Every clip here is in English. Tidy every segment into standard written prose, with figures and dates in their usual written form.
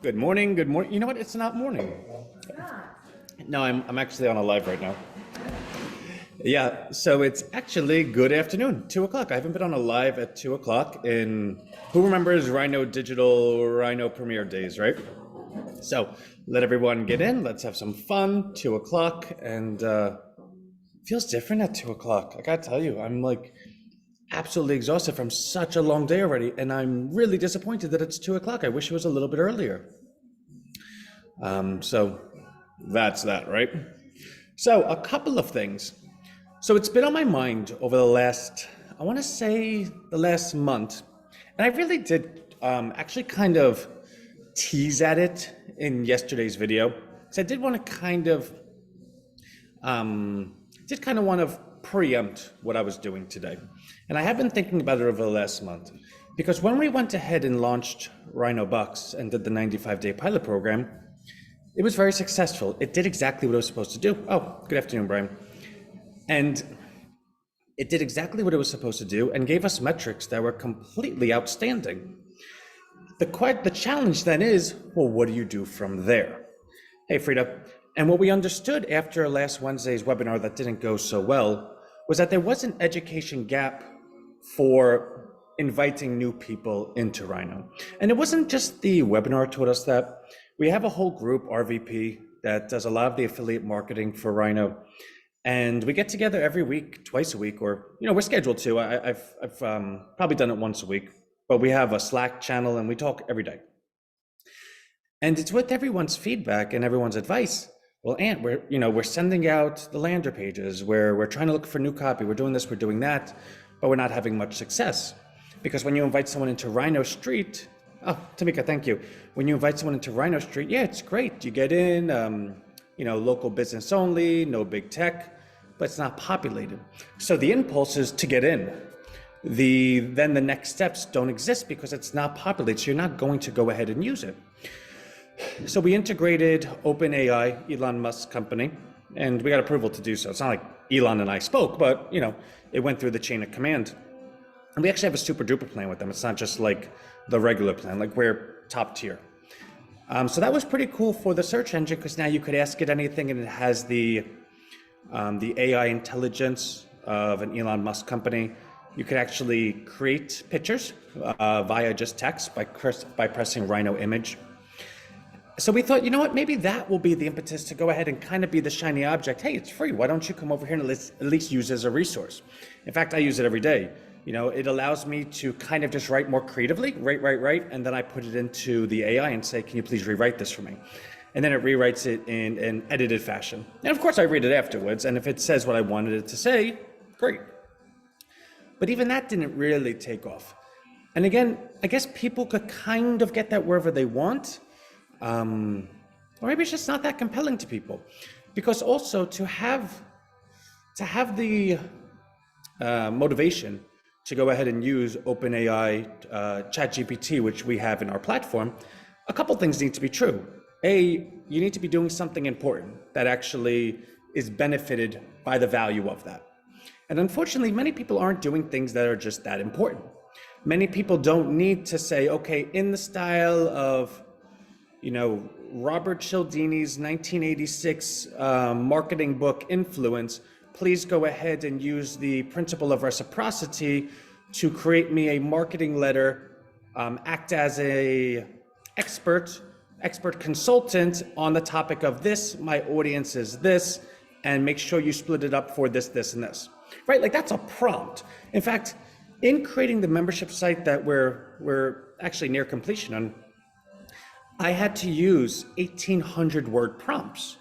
Good morning. Good morning. You know what? It's not morning. No, I'm actually on a live right now. Yeah, so it's actually good afternoon, 2 o'clock. I haven't been on a live at 2 o'clock in who remembers Rhino Digital Rhino Premiere days, right? So let everyone get in. Let's have some fun. 2 o'clock, and feels different at 2 o'clock. I gotta tell you, I'm like absolutely exhausted from such a long day already, and I'm really disappointed that it's 2 o'clock. I wish it was a little bit earlier. So that's that, right? So a couple of things. So it's been on my mind over the last, I want to say the last month, and I really did actually kind of tease at it in yesterday's video. So I did want to want to preempt what I was doing today. And I have been thinking about it over the last month because when we went ahead and launched Rhino Bucks and did the 95-day pilot program, it was very successful. It did exactly what it was supposed to do. Oh, good afternoon, Brian. And it did exactly what it was supposed to do and gave us metrics that were completely outstanding. The challenge then is, well, what do you do from there? Hey, Frida. And what we understood after last Wednesday's webinar that didn't go so well was that there was an education gap for inviting new people into Rhino. And it wasn't just the webinar taught us that. We have a whole group, RVP, that does a lot of the affiliate marketing for Rhino. And we get together every week, twice a week, or, we're scheduled to. I've probably done it once a week, but we have a Slack channel and we talk every day. And it's with everyone's feedback and everyone's advice. Well, Ant, we're sending out the lander pages where we're trying to look for new copy. We're doing this, we're doing that, but we're not having much success. Because when you invite someone into Rhino Street, oh, Tamika, thank you. When you invite someone into Rhino Street, yeah, it's great. You get in, local business only, no big tech, but it's not populated. So the impulse is to get in. Then the next steps don't exist because it's not populated, so you're not going to go ahead and use it. So we integrated OpenAI, Elon Musk's company, and we got approval to do so. It's not like Elon and I spoke, but it went through the chain of command. And we actually have a super duper plan with them. It's not just like the regular plan, like we're top tier. So that was pretty cool for the search engine because now you could ask it anything and it has the AI intelligence of an Elon Musk company. You could actually create pictures via just text by pressing Rhino image. So we thought, you know what, maybe that will be the impetus to go ahead and kind of be the shiny object. Hey, it's free. Why don't you come over here and at least use it as a resource? In fact, I use it every day. It allows me to kind of just write more creatively, write, and then I put it into the AI and say, can you please rewrite this for me? And then it rewrites it in an edited fashion. And of course I read it afterwards, and if it says what I wanted it to say, great. But even that didn't really take off. And again, I guess people could kind of get that wherever they want, or maybe it's just not that compelling to people. Because also to have the motivation to go ahead and use OpenAI ChatGPT, which we have in our platform, a couple things need to be true. A, you need to be doing something important that actually is benefited by the value of that. And unfortunately, many people aren't doing things that are just that important. Many people don't need to say, okay, in the style of, Robert Cialdini's 1986 marketing book, Influence, please go ahead and use the principle of reciprocity to create me a marketing letter, act as a expert consultant on the topic of this, my audience is this, and make sure you split it up for this, this, and this, right? Like that's a prompt. In fact, in creating the membership site that we're actually near completion on, I had to use 1,800 word prompts.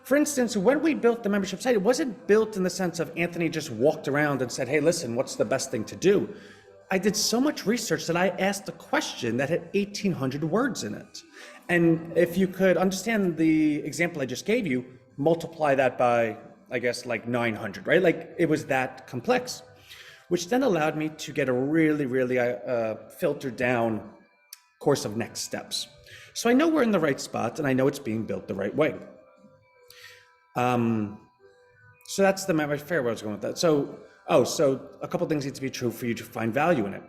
For instance, when we built the membership site, it wasn't built in the sense of Anthony just walked around and said, hey, listen, what's the best thing to do? I did so much research that I asked a question that had 1,800 words in it. And if you could understand the example I just gave you, multiply that by, I guess, like 900, right? Like it was that complex, which then allowed me to get a really, really filtered down course of next steps. So I know we're in the right spot and I know it's being built the right way. So that's the memory fair where I was going with that. So a couple things need to be true for you to find value in it.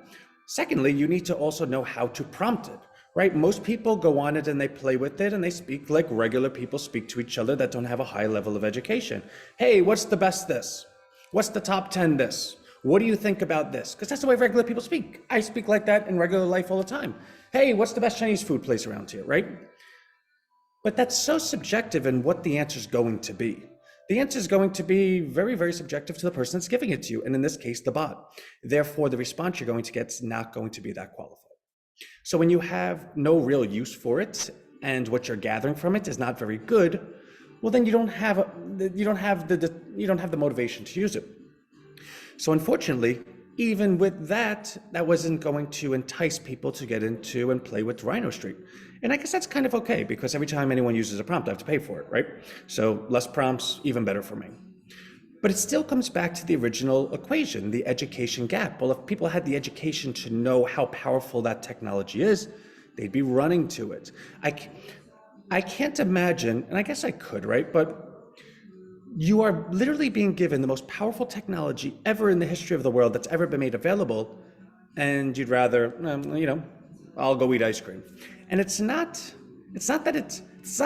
Secondly, you need to also know how to prompt it. right? Most people go on it and they play with it and they speak like regular people speak to each other that don't have a high level of education. Hey, what's the best this? What's the top 10 this? What do you think about this? Because that's the way regular people speak. I speak like that in regular life all the time. Hey, what's the best Chinese food place around here, right? But that's so subjective in what the answer is going to be. The answer is going to be very, very subjective to the person that's giving it to you, and in this case, the bot. Therefore, the response you're going to get is not going to be that qualified. So when you have no real use for it, and what you're gathering from it is not very good, well, then you don't have the motivation to use it. So unfortunately, even with that, that wasn't going to entice people to get into and play with Rhino Street. And I guess that's kind of okay, because every time anyone uses a prompt, I have to pay for it, right? So less prompts, even better for me. But it still comes back to the original equation, the education gap. Well, if people had the education to know how powerful that technology is, they'd be running to it. I can't imagine, and I guess I could, right? But you are literally being given the most powerful technology ever in the history of the world that's ever been made available, and you'd rather, I'll go eat ice cream. And it's not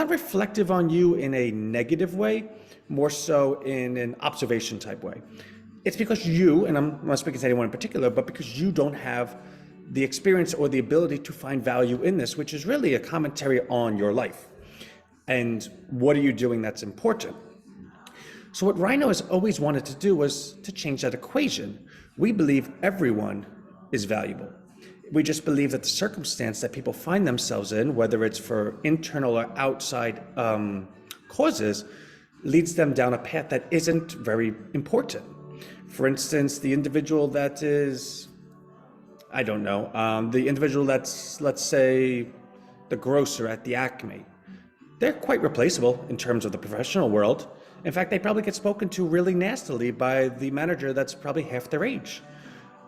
reflective on you in a negative way, more so in an observation type way. It's because you, and I'm not speaking to anyone in particular, but because you don't have the experience or the ability to find value in this, which is really a commentary on your life. And what are you doing that's important? So what Rhino has always wanted to do was to change that equation. We believe everyone is valuable. We just believe that the circumstance that people find themselves in, whether it's for internal or outside causes, leads them down a path that isn't very important. For instance, the individual that is, the individual that's, let's say, the grocer at the Acme, they're quite replaceable in terms of the professional world. In fact, they probably get spoken to really nastily by the manager that's probably half their age.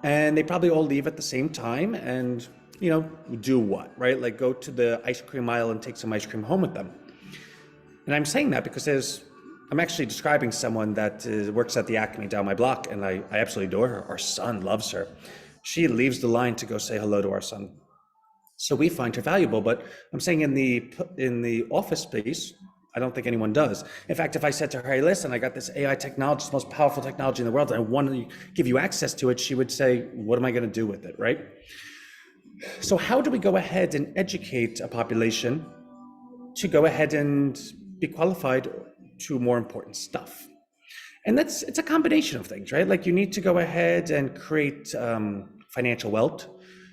And they probably all leave at the same time and, do what, right? Like go to the ice cream aisle and take some ice cream home with them. And I'm saying that because I'm actually describing someone that works at the Acme down my block, and I absolutely adore her. Our son loves her. She leaves the line to go say hello to our son. So we find her valuable, but I'm saying in the office space, I don't think anyone does. In fact, if I said to her, hey, listen, I got this AI technology, it's the most powerful technology in the world, and I want to give you access to it, she would say, what am I going to do with it, right? So how do we go ahead and educate a population to go ahead and be qualified to more important stuff? And it's a combination of things, right? Like you need to go ahead and create financial wealth.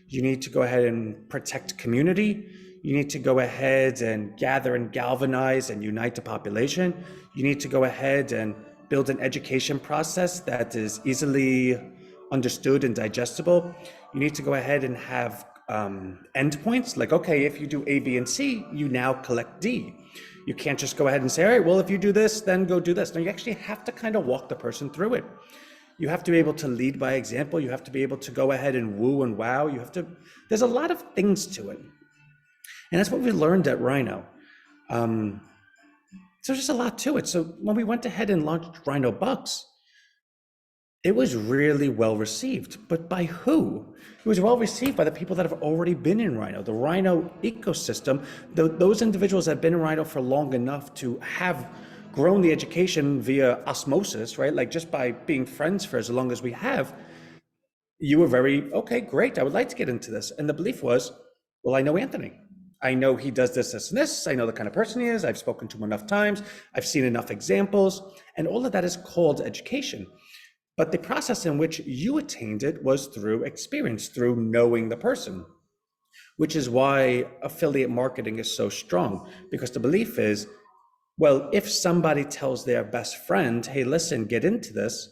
You need to go ahead and protect community. You need to go ahead and gather and galvanize and unite the population. You need to go ahead and build an education process that is easily understood and digestible. You need to go ahead and have endpoints, like, okay, if you do A, B, and C, you now collect D. You can't just go ahead and say, all right, well, if you do this, then go do this. No, you actually have to kind of walk the person through it. You have to be able to lead by example. You have to be able to go ahead and woo and wow. There's a lot of things to it. And that's what we learned at Rhino. So there's just a lot to it. So when we went ahead and launched Rhino Bucks, it was really well received. But by who? It was well received by the people that have already been in Rhino, the Rhino ecosystem, those individuals that have been in Rhino for long enough to have grown the education via osmosis, right? Like just by being friends for as long as we have, you were very, okay, great, I would like to get into this. And the belief was, well, I know Anthony. I know he does this, this, and this. I know the kind of person he is. I've spoken to him enough times. I've seen enough examples. And all of that is called education. But the process in which you attained it was through experience, through knowing the person, which is why affiliate marketing is so strong, because the belief is, well, if somebody tells their best friend, hey, listen, get into this,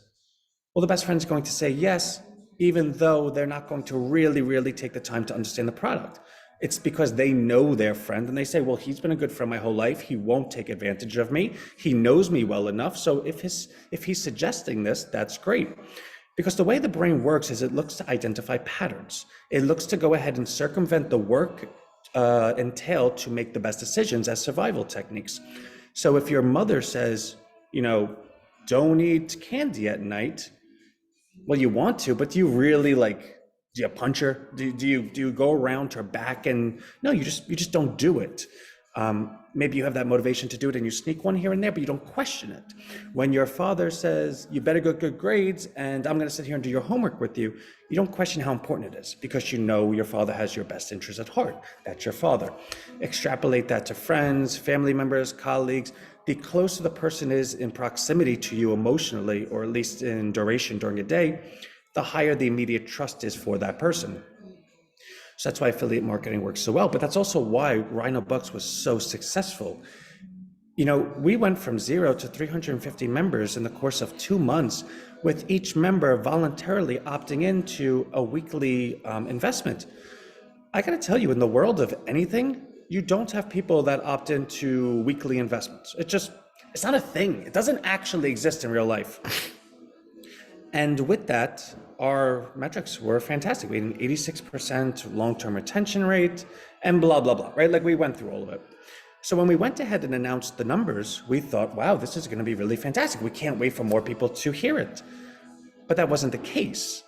well, the best friend's going to say yes, even though they're not going to really, really take the time to understand the product. It's because they know their friend and they say, well, he's been a good friend my whole life. He won't take advantage of me. He knows me well enough. So if he's suggesting this, that's great. Because the way the brain works is it looks to identify patterns. It looks to go ahead and circumvent the work entailed to make the best decisions as survival techniques. So if your mother says, don't eat candy at night, well, you want to, but you really Do you punch her? Do you go around her back? And no, you just don't do it. Maybe you have that motivation to do it and you sneak one here and there, but you don't question it. When your father says, you better get good grades and I'm going to sit here and do your homework with you, you don't question how important it is because you know your father has your best interest at heart. That's your father. Extrapolate that to friends, family members, colleagues. The closer the person is in proximity to you emotionally, or at least in duration during a day, the higher the immediate trust is for that person. So that's why affiliate marketing works so well. But that's also why Rhino Bucks was so successful. We went from 0 to 350 members in the course of 2 months, with each member voluntarily opting into a weekly investment. I got to tell you, in the world of anything, you don't have people that opt into weekly investments. It's not a thing. It doesn't actually exist in real life. And with that, our metrics were fantastic. We had an 86% long-term retention rate and blah, blah, blah, right? Like we went through all of it. So when we went ahead and announced the numbers, we thought, wow, this is going to be really fantastic. We can't wait for more people to hear it. But that wasn't the case.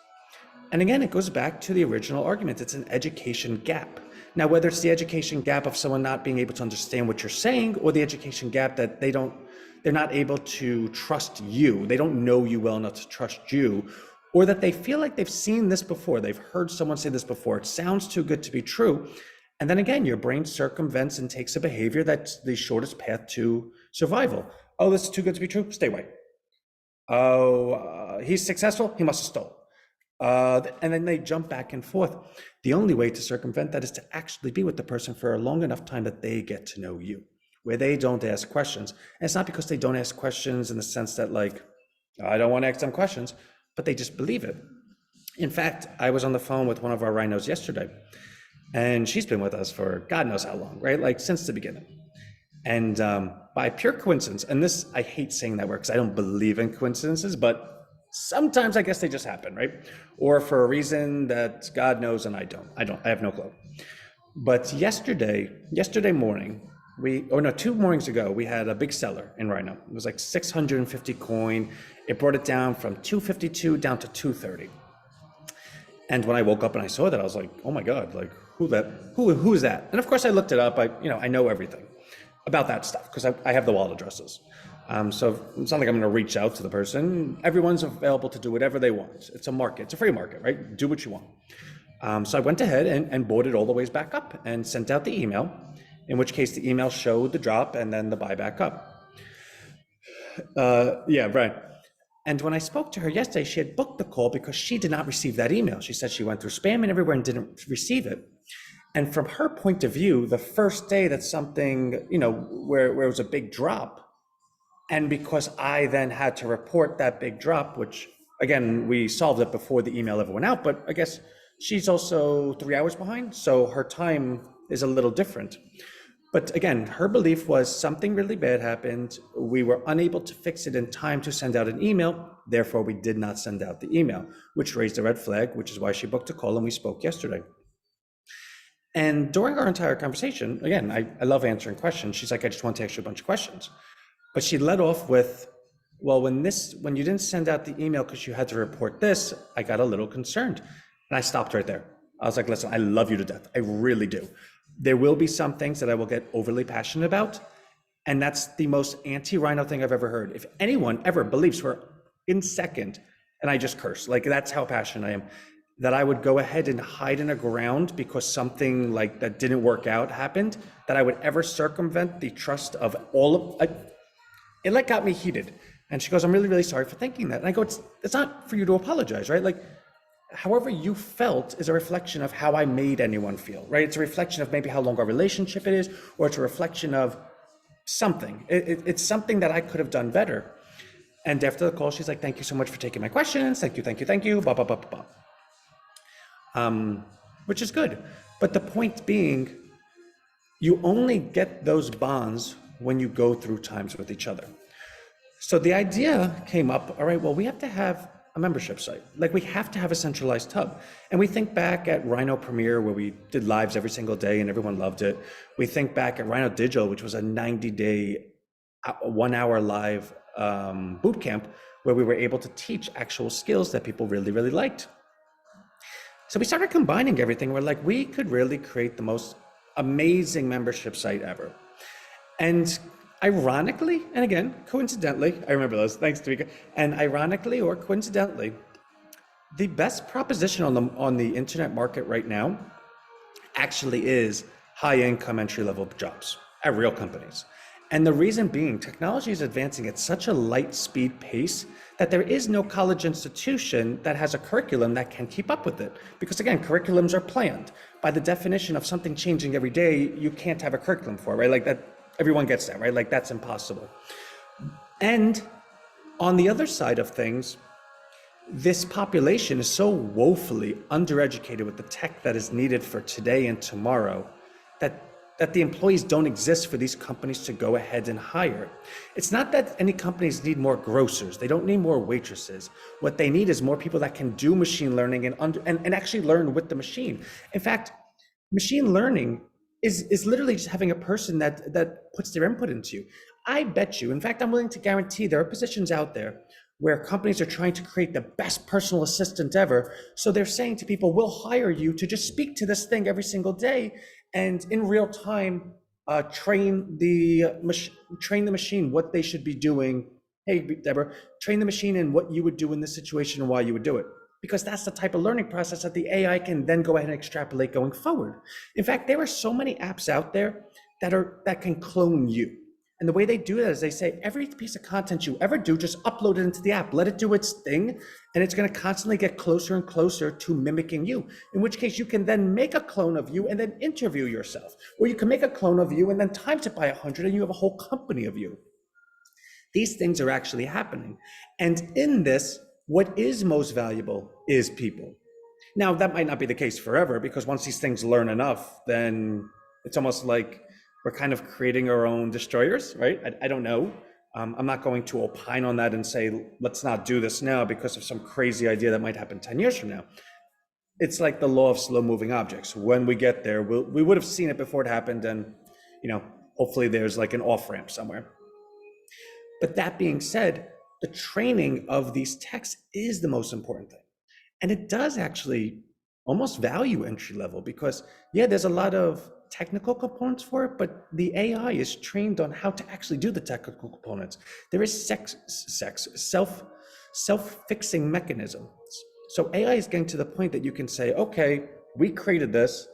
And again, it goes back to the original argument. It's an education gap. Now, whether it's the education gap of someone not being able to understand what you're saying, or the education gap that they're not able to trust you, they don't know you well enough to trust you, or that they feel like they've seen this before, they've heard someone say this before, it sounds too good to be true. And then again, your brain circumvents and takes a behavior that's the shortest path to survival. Oh, this is too good to be true, stay away. Oh, he's successful, he must have stole. And then they jump back and forth. The only way to circumvent that is to actually be with the person for a long enough time that they get to know you, where they don't ask questions. And it's not because they don't ask questions in the sense that, like, I don't want to ask them questions, but they just believe it. In fact, I was on the phone with one of our rhinos yesterday, and she's been with us for God knows how long, right? Like since the beginning. And by pure coincidence, and this, I hate saying that word because I don't believe in coincidences, but sometimes I guess they just happen, right? Or for a reason that God knows and I have no clue. But yesterday morning, 2 mornings ago, we had a big seller in Rhino. It was like 650 coin. It brought it down from 252 down to 230. And when I woke up and I saw that, I was like, oh my God, like who is that? And of course I looked it up. I know everything about that stuff because I have the wallet addresses. So it's not like I'm going to reach out to the person. Everyone's available to do whatever they want. It's a market. It's a free market, right? Do what you want. So I went ahead and bought it all the way back up and sent out the email, in which case the email showed the drop and then the buy back up. Yeah, right. And when I spoke to her yesterday, she had booked the call because she did not receive that email. She said she went through spam and everywhere and didn't receive it. And from her point of view, the first day that something, where it was a big drop, and because I then had to report that big drop, which again, we solved it before the email ever went out, but I guess she's also 3 hours behind, so her time is a little different. But again, her belief was something really bad happened. We were unable to fix it in time to send out an email. Therefore, we did not send out the email, which raised a red flag, which is why she booked a call and we spoke yesterday. And during our entire conversation, again, I love answering questions. She's like, I just want to ask you a bunch of questions. But she led off with, well, when you didn't send out the email because you had to report this, I got a little concerned. And I stopped right there. I was like, listen, I love you to death. I really do. There will be some things that I will get overly passionate about. And that's the most anti-Rhino thing I've ever heard. If anyone ever believes for in second, and I just curse, like that's how passionate I am, that I would go ahead and hide in a ground because something like that didn't work out happened, that I would ever circumvent the trust of all of, it like got me heated. And she goes, I'm really, really sorry for thinking that. And I go, it's not for you to apologize, right? Like, however you felt is a reflection of how I made anyone feel, right? It's a reflection of maybe how long our relationship it is, or it's a reflection of something. It's something that I could have done better. And after the call, she's like, thank you so much for taking my questions. Thank you, blah, blah, blah, blah, blah. Which is good. But the point being, you only get those bonds when you go through times with each other. So the idea came up, all right, well, we have to have a membership site. Like we have to have a centralized hub. And we think back at Rhino Premier, where we did lives every single day and everyone loved it. We think back at Rhino Digital, which was a 90-day, 1-hour live boot camp, where we were able to teach actual skills that people really, really liked. So we started combining everything. We're like, we could really create the most amazing membership site ever. And ironically, and again, coincidentally, I remember those, thanks, Tamika. And ironically or coincidentally, the best proposition on the internet market right now actually is high income entry level jobs at real companies. And the reason being, technology is advancing at such a light speed pace that there is no college institution that has a curriculum that can keep up with it. Because again, curriculums are planned. By the definition of something changing every day, you can't have a curriculum for it, right? Like that, everyone gets that, right? Like that's impossible. And on the other side of things, this population is so woefully undereducated with the tech that is needed for today and tomorrow that the employees don't exist for these companies to go ahead and hire. It's not that any companies need more grocers. They don't need more waitresses. What they need is more people that can do machine learning and actually learn with the machine. In fact, machine learning is literally just having a person that puts their input into you. I bet you, in fact, I'm willing to guarantee there are positions out there where companies are trying to create the best personal assistant ever. So they're saying to people, we'll hire you to just speak to this thing every single day and in real time train the machine what they should be doing. Hey, Deborah, train the machine in what you would do in this situation and why you would do it. Because that's the type of learning process that the AI can then go ahead and extrapolate going forward. In fact, there are so many apps out there that can clone you. And the way they do that is they say, every piece of content you ever do, just upload it into the app, let it do its thing, and it's going to constantly get closer and closer to mimicking you. In which case you can then make a clone of you and then interview yourself. Or you can make a clone of you and then times it by 100 and you have a whole company of you. These things are actually happening. And in this, what is most valuable is people. Now, that might not be the case forever, because once these things learn enough, then it's almost like we're kind of creating our own destroyers, right? I don't know. I'm not going to opine on that and say, let's not do this now because of some crazy idea that might happen 10 years from now. It's like the law of slow moving objects. When we get there, we would have seen it before it happened, and hopefully there's like an off ramp somewhere. But that being said, the training of these techs is the most important thing. And it does actually almost value entry level, because yeah, there's a lot of technical components for it, but the AI is trained on how to actually do the technical components. There is self-fixing mechanisms. So AI is getting to the point that you can say, okay, we created this,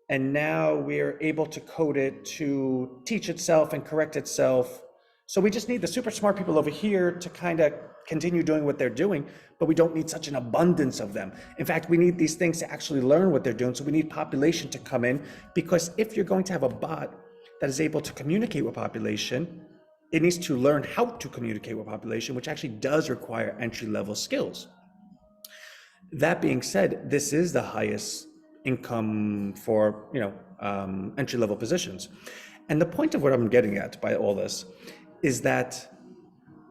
and now we're able to code it to teach itself and correct itself. So we just need the super smart people over here to kind of continue doing what they're doing, but we don't need such an abundance of them. In fact, we need these things to actually learn what they're doing. So we need population to come in, because if you're going to have a bot that is able to communicate with population, it needs to learn how to communicate with population, which actually does require entry-level skills. That being said, this is the highest income for entry-level positions. And the point of what I'm getting at by all this is that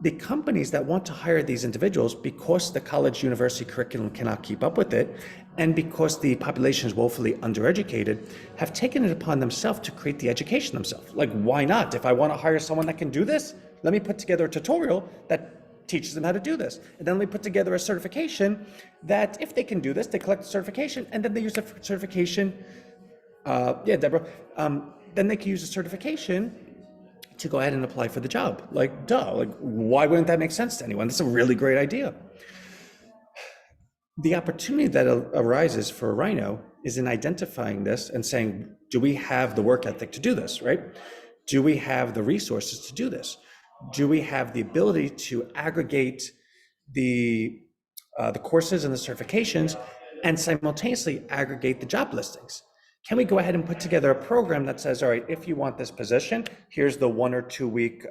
the companies that want to hire these individuals, because the college university curriculum cannot keep up with it, and because the population is woefully undereducated, have taken it upon themselves to create the education themselves. Like, why not? If I want to hire someone that can do this, let me put together a tutorial that teaches them how to do this. And then let me put together a certification that if they can do this, they collect the certification, and then they use the certification. Deborah. Then they can use the certification to go ahead and apply for the job. Like, duh, like, why wouldn't that make sense to anyone? That's a really great idea. The opportunity that arises for Rhino is in identifying this and saying, do we have the work ethic to do this, right? Do we have the resources to do this? Do we have the ability to aggregate the courses and the certifications and simultaneously aggregate the job listings? Can we go ahead and put together a program that says, all right, if you want this position, here's the 1 or 2 week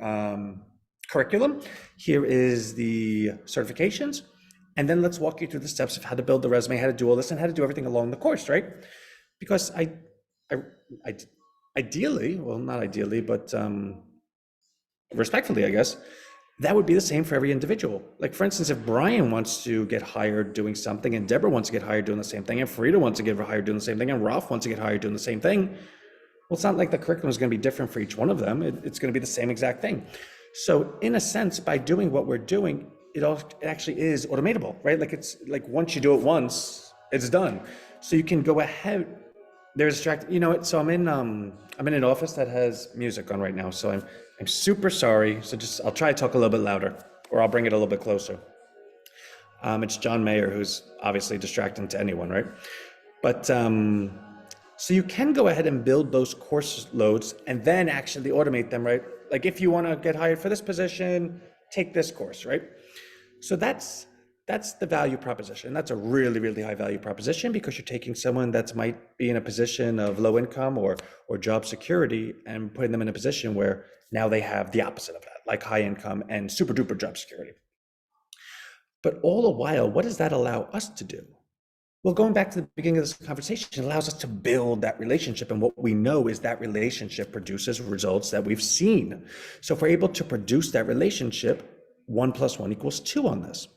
curriculum, here is the certifications, and then let's walk you through the steps of how to build the resume, how to do all this, and how to do everything along the course, right? Because ideally, well, not ideally, but respectfully, I guess, that would be the same for every individual. Like, for instance, if Brian wants to get hired doing something, and Deborah wants to get hired doing the same thing, and Farida wants to get hired doing the same thing, and Ralph wants to get hired doing the same thing, well, it's not like the curriculum is going to be different for each one of them. It's going to be the same exact thing. So in a sense, by doing what we're doing, it actually is automatable, right? Like, it's like once you do it once, it's done. So you can go ahead. There's distract. You know what? So I'm in an office that has music on right now. So I'm super sorry. So just I'll try to talk a little bit louder, or I'll bring it a little bit closer. It's John Mayer, who's obviously distracting to anyone, right? But so you can go ahead and build those course loads and then actually automate them, right? Like if you want to get hired for this position, take this course, right? So that's the value proposition. That's a really, really high value proposition because you're taking someone that might be in a position of low income or job security and putting them in a position where now they have the opposite of that, like high income and super duper job security. But all the while, what does that allow us to do? Well, going back to the beginning of this conversation, it allows us to build that relationship. And what we know is that relationship produces results that we've seen. So if we're able to produce that relationship, 1+1=2 on this.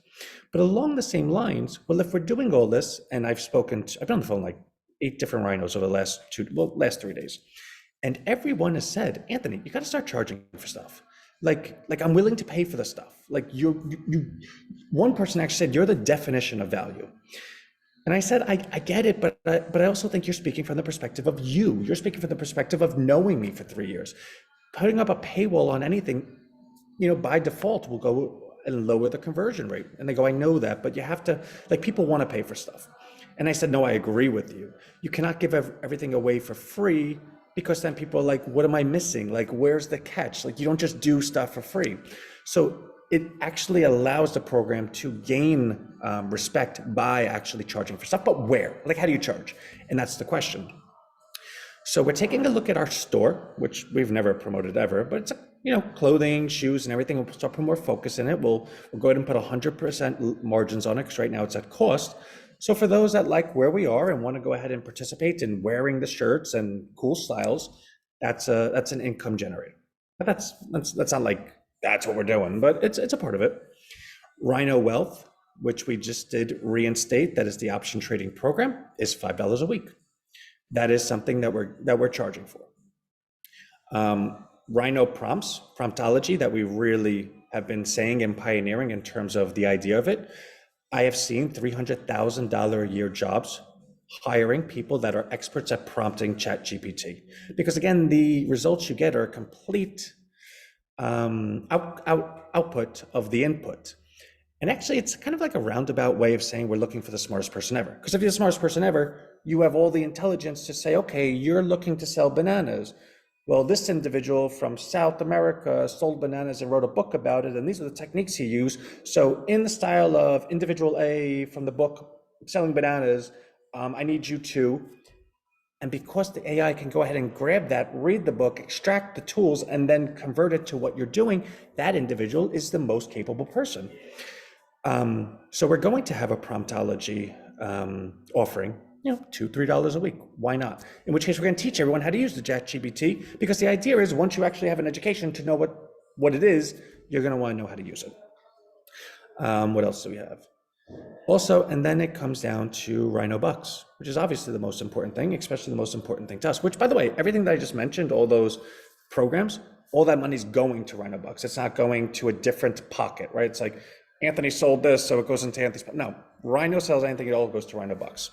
But along the same lines, well, if we're doing all this, and I've been on the phone like 8 different rhinos over the last 3 days. And everyone has said, Anthony, you got to start charging for stuff. Like I'm willing to pay for the stuff. Like one person actually said, you're the definition of value. And I said, I get it, but I also think you're speaking from the perspective of you. You're speaking from the perspective of knowing me for 3 years. Putting up a paywall on anything, by default will go and lower the conversion rate. And they go, I know that, but you have to, like, people want to pay for stuff. And I said, no, I agree with you. You cannot give everything away for free because then people are like, what am I missing? Like, where's the catch? Like, you don't just do stuff for free. So it actually allows the program to gain respect by actually charging for stuff, but where? Like, how do you charge? And that's the question. So we're taking a look at our store, which we've never promoted ever, but it's clothing, shoes, and everything. We'll start putting more focus in it. We'll go ahead and put 100% margins on it because right now it's at cost. So for those that like where we are and want to go ahead and participate in wearing the shirts and cool styles, that's an income generator. But that's not like that's what we're doing, but it's a part of it. Rhino Wealth, which we just did reinstate, that is the option trading program, is $5 a week. That is something that we're charging for. Rhino Prompts, promptology, that we really have been saying and pioneering in terms of the idea of it. I have seen $300,000 a year jobs hiring people that are experts at prompting ChatGPT, because again, the results you get are a complete output of the input. And actually, it's kind of like a roundabout way of saying we're looking for the smartest person ever. Because if you're the smartest person ever, you have all the intelligence to say, okay, you're looking to sell bananas. Well, this individual from South America sold bananas and wrote a book about it, and these are the techniques he used. So in the style of individual A from the book, Selling Bananas, I need you to, and because the AI can go ahead and grab that, read the book, extract the tools, and then convert it to what you're doing, that individual is the most capable person. So we're going to have a promptology offering, $2-3 a week. Why not? In which case, we're going to teach everyone how to use the ChatGPT, because the idea is once you actually have an education to know what it is, you're going to want to know how to use it. What else do we have? Also, and then it comes down to Rhino Bucks, which is obviously the most important thing, especially the most important thing to us, which, by the way, everything that I just mentioned, all those programs, all that money's going to Rhino Bucks. It's not going to a different pocket, right? It's like Anthony sold this, so it goes into Anthony's. No, Rhino sells anything, it all goes to Rhino Bucks.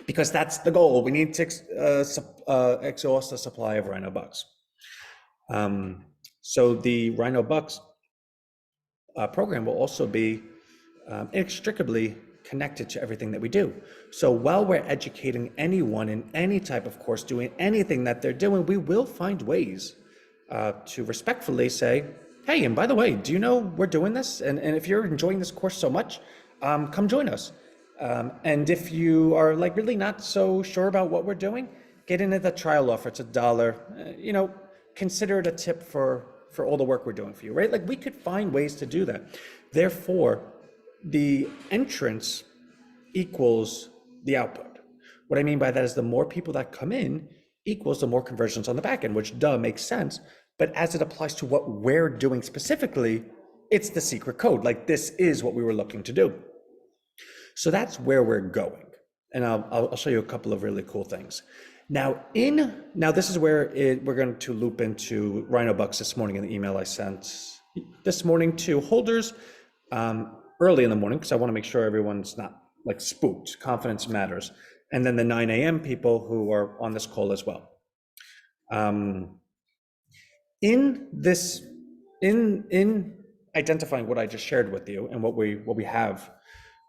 Because that's the goal. We need to exhaust the supply of Rhino Bucks. So the Rhino Bucks program will also be inextricably connected to everything that we do. So while we're educating anyone in any type of course, doing anything that they're doing, we will find ways to respectfully say, hey, and by the way, do you know we're doing this? And if you're enjoying this course so much, come join us. And if you are like really not so sure about what we're doing, get into the trial offer. It's $1. Consider it a tip for all the work we're doing for you, right? Like we could find ways to do that. Therefore, the entrance equals the output. What I mean by that is the more people that come in equals the more conversions on the back end, which makes sense. But as it applies to what we're doing specifically, it's the secret code. Like this is what we were looking to do. So that's where we're going. And I'll show you a couple of really cool things. Now this is where we're going to loop into Rhino Bucks this morning in the email I sent this morning to holders early in the morning, because I want to make sure everyone's not like spooked. Confidence matters. and then the 9 a.m. people who are on this call as well. Um, in this, in identifying what I just shared with you and what we have,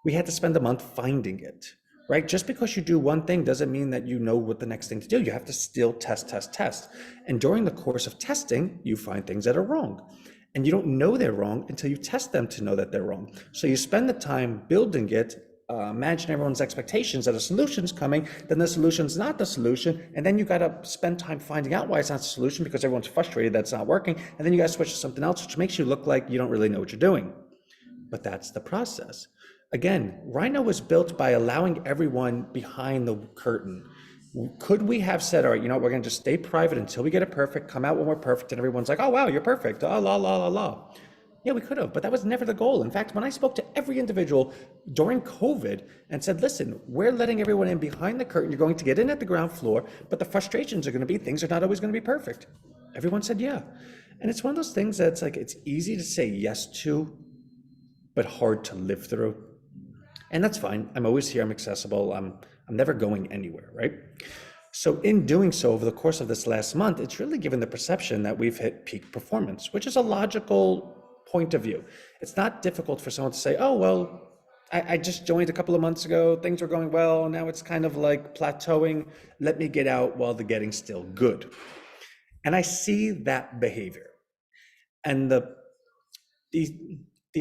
we had to spend a month finding it, right? Just because you do one thing doesn't mean that you know what the next thing to do. You have to still test. And during the course of testing, you find things that are wrong. And you don't know they're wrong until you test them to know that they're wrong. So you spend the time building it, imagine everyone's expectations that a solution's coming, then the solution's not the solution, and then you got to spend time finding out why it's not the solution because everyone's frustrated that it's not working, and then you got to switch to something else, which makes you look like you don't really know what you're doing. But that's the process. Again, Rhino was built by allowing everyone behind the curtain. Could we have said, all right, you know what, we're going to just stay private until we get it perfect, come out when we're perfect, and everyone's like, oh, wow, you're perfect, la, la, la, la. Yeah, we could have, but that was never the goal. In fact, when I spoke to every individual during COVID and said, listen, we're letting everyone in behind the curtain, you're going to get in at the ground floor, but the frustrations are going to be things are not always going to be perfect. Everyone said, yeah. And it's one of those things that's like, it's easy to say yes to, but hard to live through. And that's fine. I'm always here. I'm accessible. I'm never going anywhere, right? So in doing so, over the course of this last month, it's really given the perception that we've hit peak performance, which is a logical point of view. It's not difficult for someone to say, oh, well, I just joined a couple of months ago. Things were going well. Now it's kind of like plateauing. Let me get out while the getting's still good. And I see that behavior. And the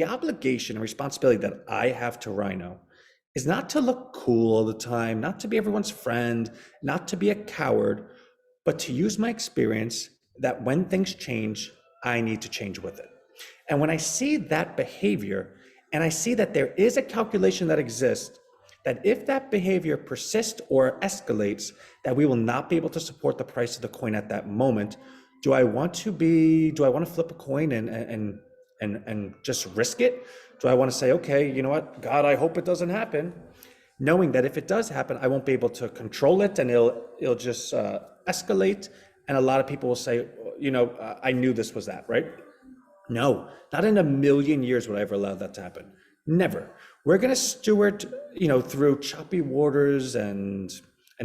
obligation and responsibility that I have to Rhino is not to look cool all the time, not to be everyone's friend, not to be a coward, but to use my experience that when things change, I need to change with it. And when I see that behavior, and I see that there is a calculation that exists, that if that behavior persists or escalates, that we will not be able to support the price of the coin at that moment. Do I want to flip a coin and just risk it? Do I want to say, okay, you know what, God, I hope it doesn't happen, knowing that if it does happen, I won't be able to control it and it'll just escalate. And a lot of people will say, I knew this was that, right? No, not in a million years would I ever allow that to happen. Never. We're going to steward, through choppy waters and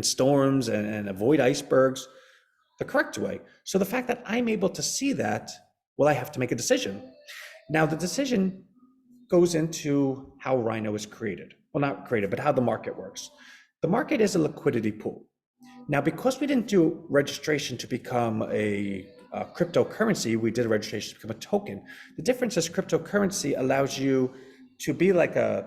storms and avoid icebergs the correct way. So the fact that I'm able to see that, well, I have to make a decision. Now, the decision goes into how Rhino is created. Well, not created, but how the market works. The market is a liquidity pool. Now, because we didn't do registration to become a cryptocurrency, we did a registration to become a token. The difference is cryptocurrency allows you to be like to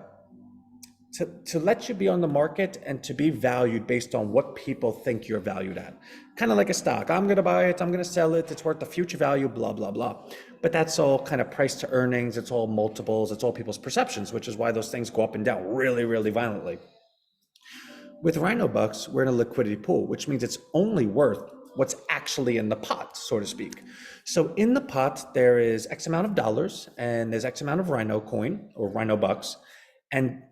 let you be on the market and to be valued based on what people think you're valued at. Kind of like a stock. I'm going to buy it, I'm going to sell it, it's worth the future value, blah, blah, blah. But that's all kind of price to earnings, it's all multiples, it's all people's perceptions, which is why those things go up and down really, really violently. With Rhino Bucks, we're in a liquidity pool, which means it's only worth what's actually in the pot, so to speak. So in the pot, there is X amount of dollars and there's X amount of Rhino coin or Rhino Bucks. And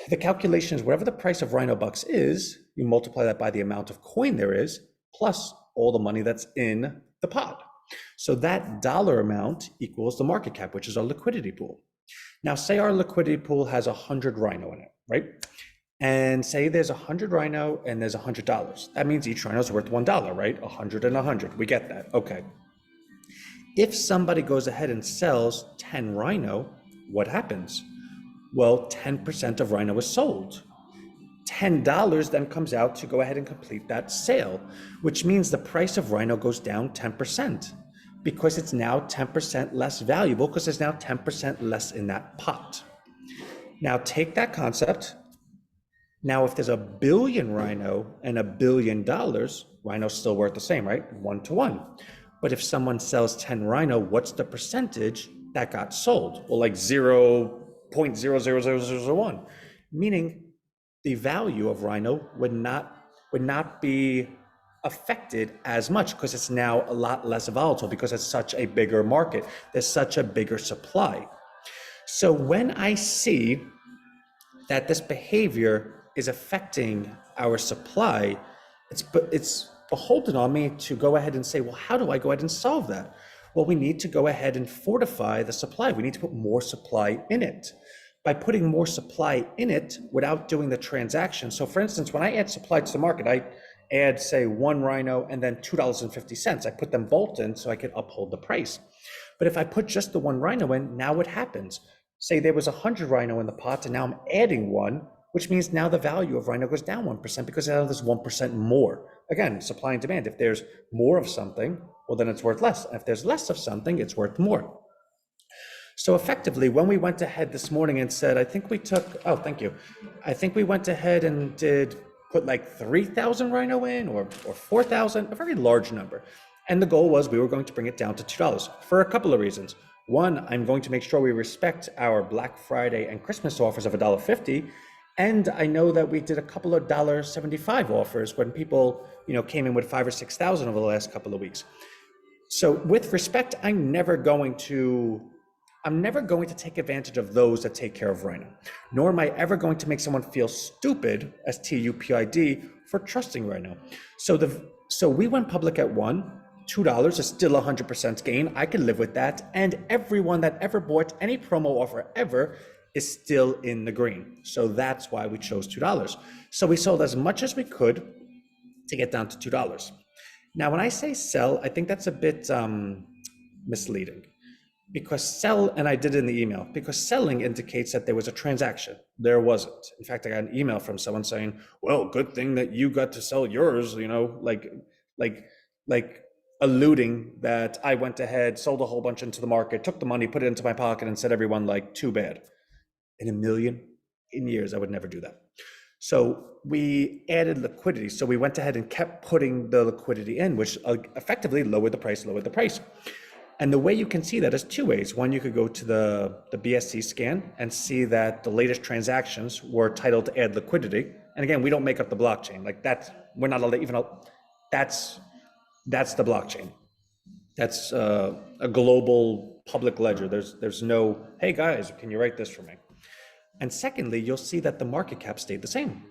the calculation is whatever the price of Rhino Bucks is, you multiply that by the amount of coin there is, plus all the money that's in the pot. So that dollar amount equals the market cap, which is our liquidity pool. Now, say our liquidity pool has 100 Rhino in it, right? And say there's 100 Rhino and there's $100. That means each Rhino is worth $1, right? 100 and 100, we get that, okay. If somebody goes ahead and sells 10 Rhino, what happens? Well, 10% of Rhino is sold. $10 then comes out to go ahead and complete that sale, which means the price of Rhino goes down 10% because it's now 10% less valuable because there's now 10% less in that pot. Now take that concept. Now, if there's a billion Rhino and $1 billion, Rhino's still worth the same, right? 1 to 1. But if someone sells 10 Rhino, what's the percentage that got sold? Well, like 0.00001, meaning the value of Rhino would not be affected as much because it's now a lot less volatile because it's such a bigger market. There's such a bigger supply. So when I see that this behavior is affecting our supply, it's beholden on me to go ahead and say, well, how do I go ahead and solve that? Well, we need to go ahead and fortify the supply. We need to put more supply in it. by putting more supply in it without doing the transaction. So for instance, when I add supply to the market, I add say one Rhino and then $2.50. I put them both in so I could uphold the price. But if I put just the one Rhino in, now what happens? Say there was 100 Rhino in the pot and now I'm adding one, which means now the value of Rhino goes down 1% because now there's 1% more. Again, supply and demand. If there's more of something, well, then it's worth less. And if there's less of something, it's worth more. So effectively, when we went ahead this morning and said, I think we took, oh, thank you. I think we went ahead and put like 3,000 Rhino in or 4,000, a very large number. And the goal was we were going to bring it down to $2 for a couple of reasons. One, I'm going to make sure we respect our Black Friday and Christmas offers of $1.50. And I know that we did a couple of $1.75 offers when people, came in with 5,000 or 6,000 over the last couple of weeks. So with respect, I'm never going to take advantage of those that take care of Rhino, nor am I ever going to make someone feel stupid, as TUPID, for trusting Rhino. So we went public at $2 is still 100% gain. I can live with that. And everyone that ever bought any promo offer ever is still in the green. So that's why we chose $2. So we sold as much as we could to get down to $2. Now, when I say sell, I think that's a bit misleading. Because sell, and I did it in the email, because selling indicates that there was a transaction. There wasn't. In fact, I got an email from someone saying, well, good thing that you got to sell yours, like alluding that I went ahead, sold a whole bunch into the market, took the money, put it into my pocket and said everyone like, too bad. In a million years, I would never do that. So we added liquidity. So we went ahead and kept putting the liquidity in, which effectively lowered the price. And the way you can see that is two ways. One, you could go to the BSC scan and see that the latest transactions were titled to add liquidity. And again, we don't make up the blockchain. Like that, we're not allowed, that's the blockchain. That's a global public ledger. There's no, hey guys, can you write this for me? And secondly, you'll see that the market cap stayed the same.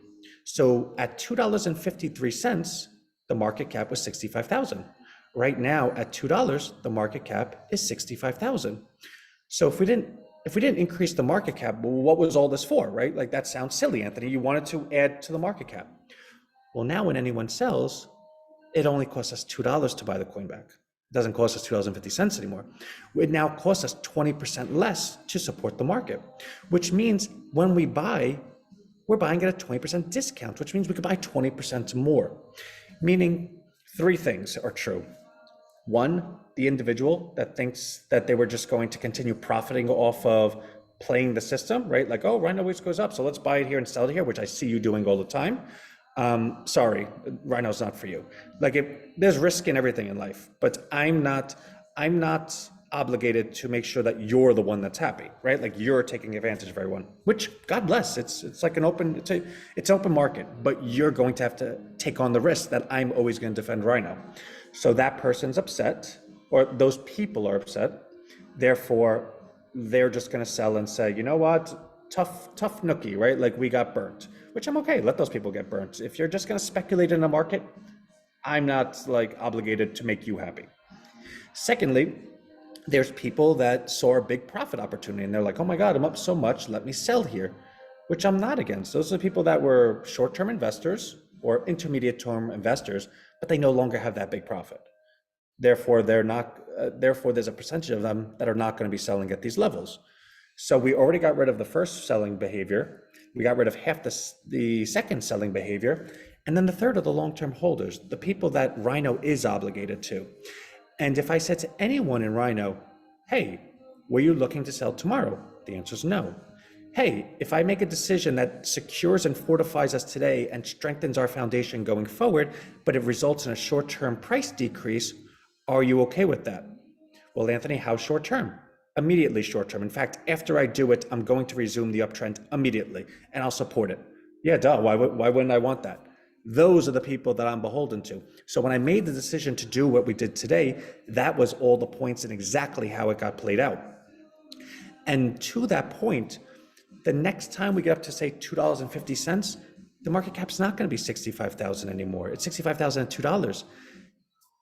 So at $2.53, the market cap was 65,000. Right now at $2, the market cap is 65,000. So if we didn't increase the market cap, well, what was all this for, right? Like that sounds silly, Anthony. You wanted to add to the market cap. Well, now when anyone sells, it only costs us $2 to buy the coin back. It doesn't cost us $2.50 anymore. It now costs us 20% less to support the market, which means when we buy, we're buying at a 20% discount, which means we could buy 20% more. Meaning three things are true. One, the individual that thinks that they were just going to continue profiting off of playing the system, right? Like, oh, Rhino always goes up, so let's buy it here and sell it here, which I see you doing all the time. Sorry, Rhino's not for you. Like, there's risk in everything in life, but I'm not obligated to make sure that you're the one that's happy, right? Like you're taking advantage of everyone, which God bless. It's like it's open market, but you're going to have to take on the risk that I'm always going to defend Rhino. So that person's upset, or those people are upset. Therefore, they're just going to sell and say, you know what, tough nookie, right? Like we got burnt, which I'm okay. Let those people get burnt. If you're just going to speculate in the market, I'm not like obligated to make you happy. Secondly, there's people that saw a big profit opportunity and they're like, oh my God, I'm up so much, let me sell here, which I'm not against. Those are the people that were short-term investors or intermediate-term investors, but they no longer have that big profit. Therefore, therefore, there's a percentage of them that are not going to be selling at these levels. So we already got rid of the first selling behavior. We got rid of half the second selling behavior. And then the third are the long-term holders, the people that Rhino is obligated to. And if I said to anyone in Rhino, hey, were you looking to sell tomorrow? The answer is no. Hey, if I make a decision that secures and fortifies us today and strengthens our foundation going forward, but it results in a short-term price decrease, are you okay with that? Well, Anthony, how short-term? Immediately short-term. In fact, after I do it, I'm going to resume the uptrend immediately, and I'll support it. Yeah, duh, why wouldn't I want that? Those are the people that I'm beholden to. So when I made the decision to do what we did today, that was all the points and exactly how it got played out. And to that point, the next time we get up to say $2.50, the market cap's not going to be 65,000 anymore. It's 65,002.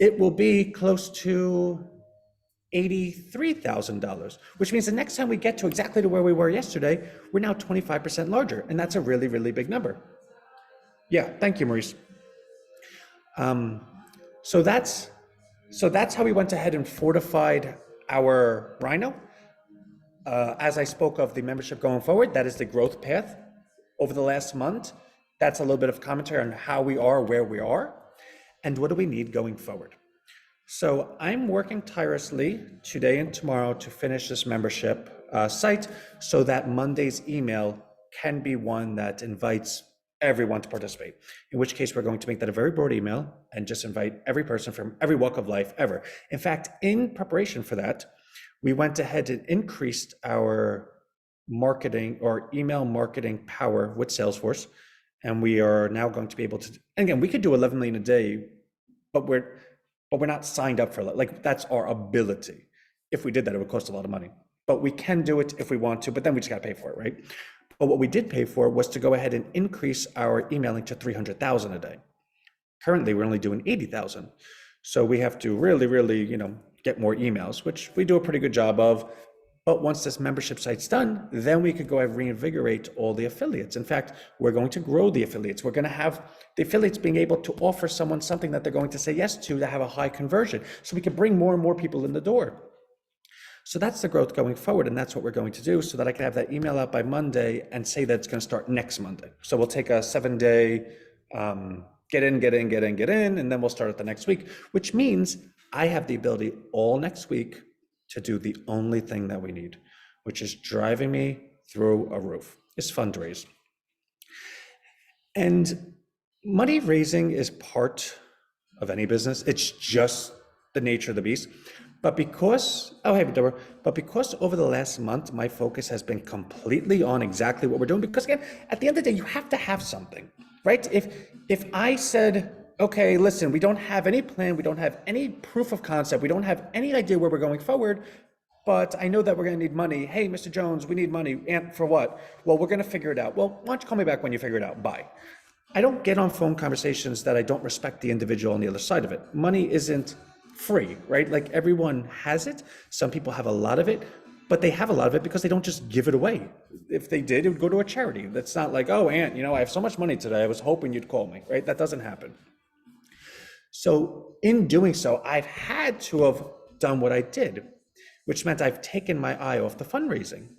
It will be close to $83,000, which means the next time we get to exactly to where we were yesterday, we're now 25% larger. And that's a really, really big number. Yeah, thank you, Maurice. So that's how we went ahead and fortified our Rhino. As I spoke of the membership going forward, that is the growth path over the last month. That's a little bit of commentary on how we are, where we are, and what do we need going forward. So I'm working tirelessly today and tomorrow to finish this membership site so that Monday's email can be one that invites everyone to participate, in which case we're going to make that a very broad email and just invite every person from every walk of life ever. In fact, in preparation for that, we went ahead and increased our marketing or email marketing power with Salesforce. And we are now going to be able to, and again, we could do 11 million a day, but we're not signed up for it. Like, that's our ability. If we did that, it would cost a lot of money, but we can do it if we want to, but then we just got to pay for it, right? But what we did pay for was to go ahead and increase our emailing to 300,000 a day. Currently, we're only doing 80,000. So we have to really, really, get more emails, which we do a pretty good job of. But once this membership site's done, then we could go and reinvigorate all the affiliates. In fact, we're going to grow the affiliates. We're going to have the affiliates being able to offer someone something that they're going to say yes to have a high conversion. So we can bring more and more people in the door. So that's the growth going forward, and that's what we're going to do so that I can have that email out by Monday and say that it's going to start next Monday. So we'll take a 7-day get in, and then we'll start it the next week, which means I have the ability all next week to do the only thing that we need, which is driving me through a roof. It's fundraise. And money raising is part of any business. It's just the nature of the beast. But because over the last month, my focus has been completely on exactly what we're doing. Because again, at the end of the day, you have to have something, right? If I said, okay, listen, we don't have any plan, we don't have any proof of concept, we don't have any idea where we're going forward, but I know that we're going to need money. Hey, Mr. Jones, we need money. And for what? Well, we're going to figure it out. Well, why don't you call me back when you figure it out? Bye. I don't get on phone conversations that I don't respect the individual on the other side of it. Money isn't free, right? Like, everyone has it. Some people have a lot of it, but they have a lot of it because they don't just give it away. If they did, it would go to a charity. That's not like, oh, Aunt, I have so much money today, I was hoping you'd call me, right? That doesn't happen. So in doing so, I've had to have done what I did, which meant I've taken my eye off the fundraising.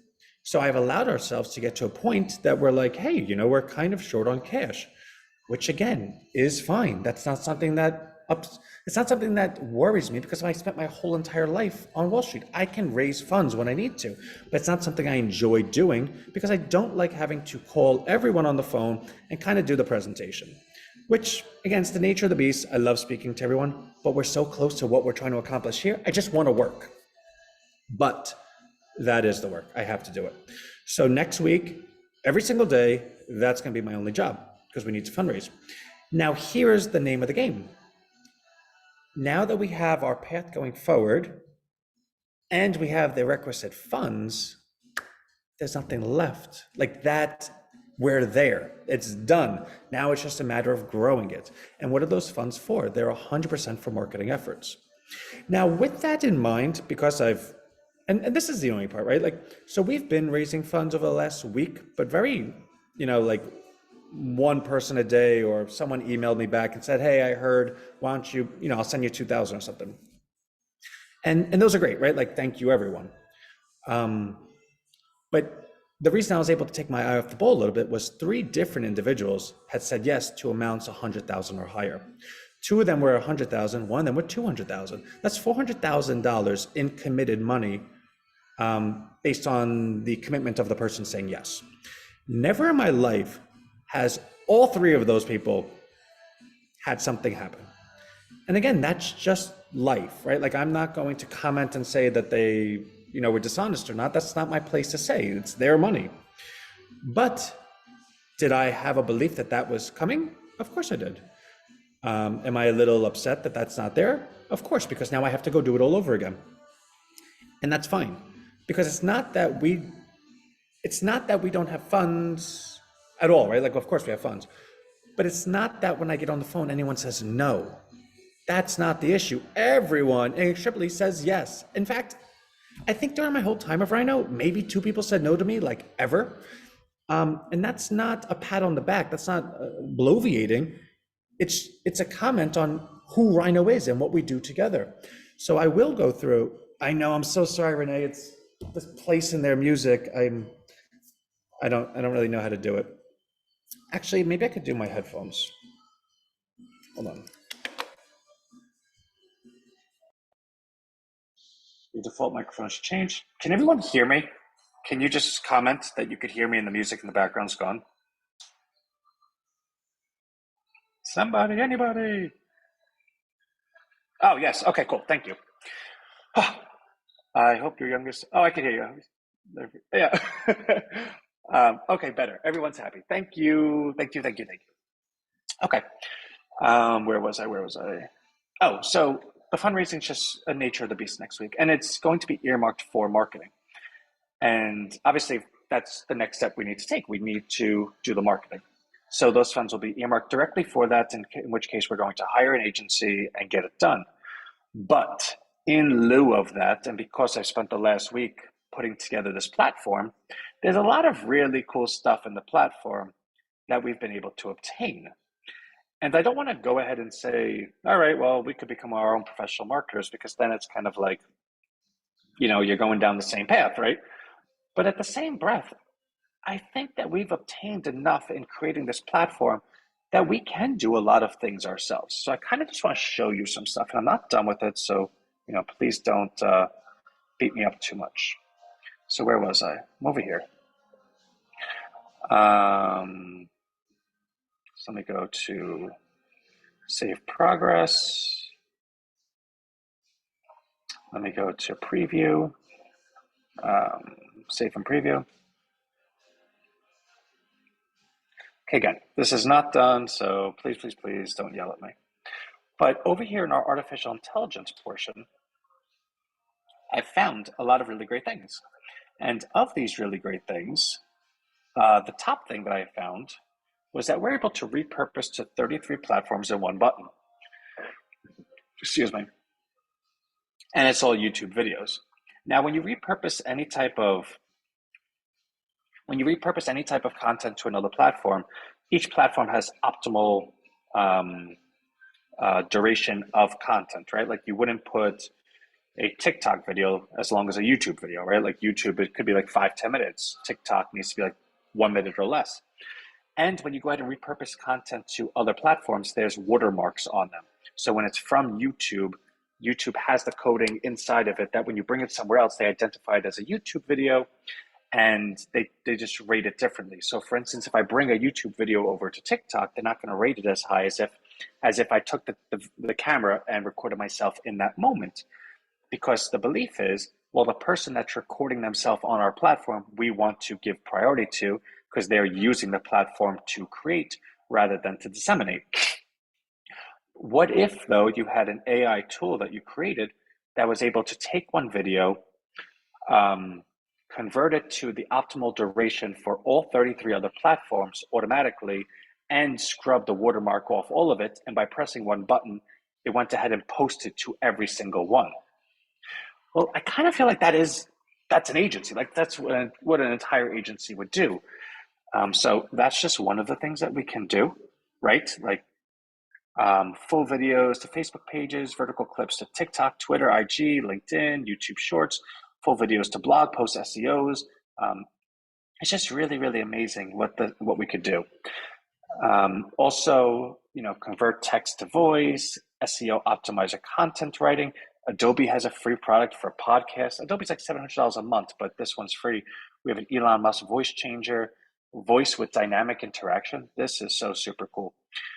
So I've allowed ourselves to get to a point that we're like, hey, we're kind of short on cash, which again is fine. That's not something that it's not something that worries me, because I spent my whole entire life on Wall Street. I can raise funds when I need to, but it's not something I enjoy doing, because I don't like having to call everyone on the phone and kind of do the presentation, which again, it's the nature of the beast. I love speaking to everyone, but we're so close to what we're trying to accomplish here. I just want to work, but that is the work. I have to do it. So next week, every single day, that's going to be my only job, because we need to fundraise. Now, here's the name of the game. Now that we have our path going forward and we have the requisite funds, there's nothing left. Like that, we're there. It's done. Now it's just a matter of growing it. And what are those funds for? They're 100% for marketing efforts. Now, with that in mind, because and this is the only part, right? Like, so we've been raising funds over the last week, but very, like one person a day, or someone emailed me back and said, hey, I heard, why don't you, I'll send you 2,000 or something. And those are great, right? Like, thank you, everyone. But the reason I was able to take my eye off the ball a little bit was 3 different individuals had said yes to amounts 100,000 or higher. 2 of them were 100,000, one of them were 200,000. That's $400,000 in committed money, based on the commitment of the person saying yes. Never in my life has all 3 of those people had something happen. And again, that's just life, right? Like, I'm not going to comment and say that they, were dishonest or not. That's not my place to say. It's their money. But did I have a belief that that was coming? Of course I did. Am I a little upset that that's not there? Of course, because now I have to go do it all over again. And that's fine, because it's not that we don't have funds at all, right? Like, of course we have funds, but it's not that when I get on the phone, anyone says no. That's not the issue. Everyone in Tripoli says yes. In fact, I think during my whole time of Rhino, maybe two people said no to me, like ever. And that's not a pat on the back. That's not bloviating. It's a comment on who Rhino is and what we do together. So I will go through. I know. I'm so sorry, Renee. It's this place in their music. I don't really know how to do it. Actually, maybe I could do my headphones. Hold on. The default microphone's changed. Can everyone hear me? Can you just comment that you could hear me and the music in the background's gone? Somebody, anybody? Oh, yes. Okay, cool. Thank you. I hope your youngest. Oh, I can hear you. Yeah. Okay, better. Everyone's happy. Thank you. Thank you. Thank you. Thank you. Okay. Where was I? Where was I? Oh, so the fundraising is just a nature of the beast next week, and it's going to be earmarked for marketing. And obviously, that's the next step we need to take. We need to do the marketing. So those funds will be earmarked directly for that, in which case we're going to hire an agency and get it done. But in lieu of that, and because I've spent the last week putting together this platform, there's a lot of really cool stuff in the platform that we've been able to obtain. And I don't want to go ahead and say, all right, well, we could become our own professional marketers, because then it's kind of like, you're going down the same path, right? But at the same breath, I think that we've obtained enough in creating this platform that we can do a lot of things ourselves. So I kind of just want to show you some stuff, and I'm not done with it. So, please don't beat me up too much. So where was I? I'm over here. So let me go to save progress. Let me go to preview, save and preview. Okay, again, this is not done, so please, please, please don't yell at me. But over here in our artificial intelligence portion, I found a lot of really great things. And of these really great things, the top thing that I found was that we're able to repurpose to 33 platforms in one button. Excuse me. And it's all YouTube videos. Now, when you repurpose any type of content to another platform, each platform has optimal duration of content, right? Like you wouldn't put a TikTok video as long as a YouTube video, right? Like YouTube, it could be like 5-10 minutes. TikTok needs to be like 1 minute or less. And when you go ahead and repurpose content to other platforms, there's watermarks on them. So when it's from YouTube, YouTube has the coding inside of it that when you bring it somewhere else, they identify it as a YouTube video, and they just rate it differently. So for instance, if I bring a YouTube video over to TikTok, they're not going to rate it as high as if I took the camera and recorded myself in that moment. Because the belief is, well, the person that's recording themselves on our platform, we want to give priority to, because they're using the platform to create rather than to disseminate. What if, though, you had an AI tool that you created that was able to take one video, convert it to the optimal duration for all 33 other platforms automatically, and scrub the watermark off all of it, and by pressing one button, it went ahead and posted to every single one? Well, I kind of feel like that's an agency. Like that's what an entire agency would do. So that's just one of the things that we can do, right? Like full videos to Facebook pages, vertical clips to TikTok, Twitter, IG, LinkedIn, YouTube Shorts, full videos to blog posts, SEOs. It's just really, really amazing what we could do. Also, convert text to voice, SEO optimizer content writing. Adobe has a free product for podcasts. Adobe's like $700 a month, but this one's free. We have an Elon Musk voice changer, voice with dynamic interaction. This is so super cool.